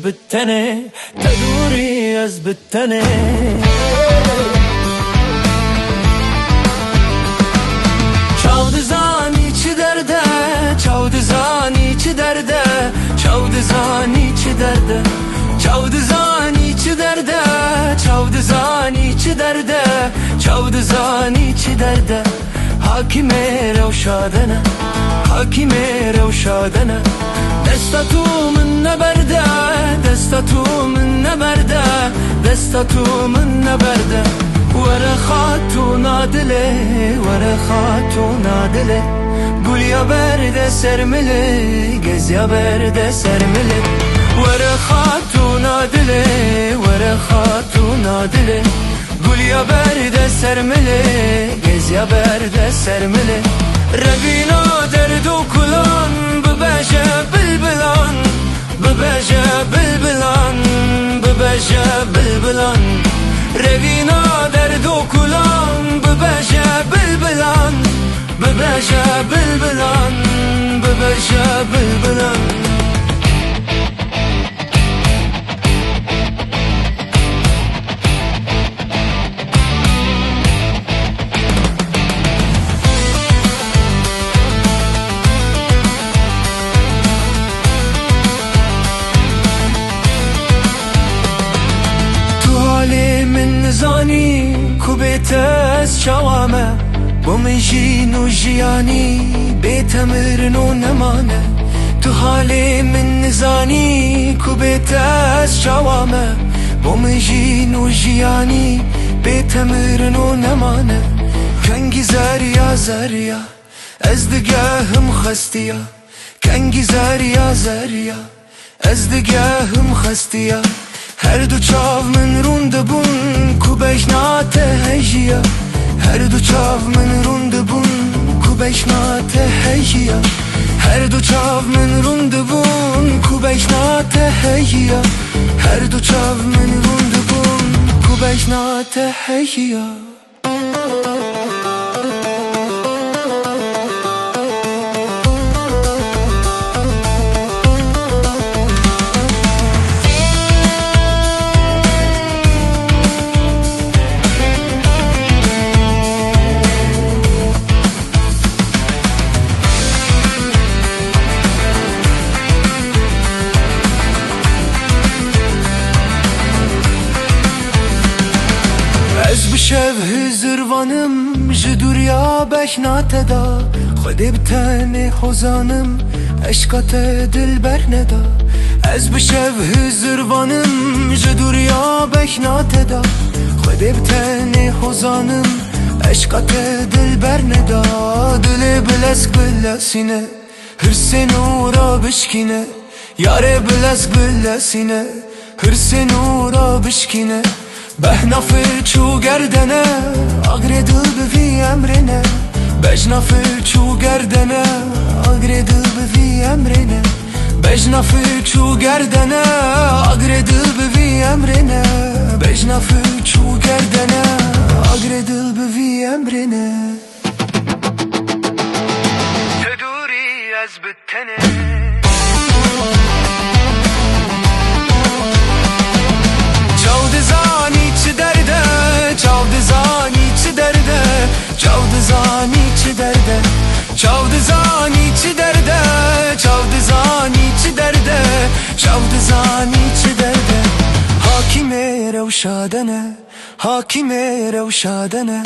بالتنه تدوري از بالتنه چاود زانی چی درده چاود زانی چی درده چاود زانی چی درده چاود زانی چی درده چاود زانی چی درده چاود زانی چی درده حاکم روشادنه حاکم روشادنه دستا تو من نبرده دستا تو من نبرده دستا تو من نبرده ورا خاتون عادله ورا خاتون عادله گل یا برده سرمله گز یا برده سرمله ورا خاتون عادله ورا خاتون عادله گل یا برده سرمله گز یا برده سرمله ربینا درد و کلان ببجه بلبلان ببجه بلبلان ببجه بلبلان ربینا درد و کلان ببجه بلبلان ببجه بلبلان ببجه بلبلان من نزانی کو بیت از شوامه با من جین و جیانی بیت مرنو نمانه تو حال من نزانی کو بیت از شوامه با من جین و جیانی بیت مرنو نمانه کنگی زریا زریا از دگاهم خستیا کنگی زریا زریا از دگاهم خستیا هر دو چاو من رونده بون کو بشنات هجیا هر دو چاو من رونده بون کو بشنات هجیا هر دو چاو من رونده بون کو بشنات هجیا هر دو چاو من رونده بون کو بشنات هجیا از بشبه زروانم جدوریا بشنات دا خود بتنه حزانم عشقات دل بر ندا از بشبه زروانم جدوریا بشنات دا خود بتنه حزانم عشقات دل بر ندا دل بلسک بلسینه حرس نورا بشکینه یاره بلسک بلسینه حرس نورا بشکینه بهنافر چو گردنه آگر دل بوی امرنه بجنافر چو گردنه آگر دل بوی امرنه بجنافر چو گردنه آگر دل بوی امرنه بجنافر چو گردنه آگر دل بوی امرنه تدوری از بتنه چاود زانی چی درده چاود زانی چی درده چاود زانی چی درده چاود زانی چی درده چاود زانی چی درده چاود زانی چی درده حاکم روشادنه حاکم روشادنه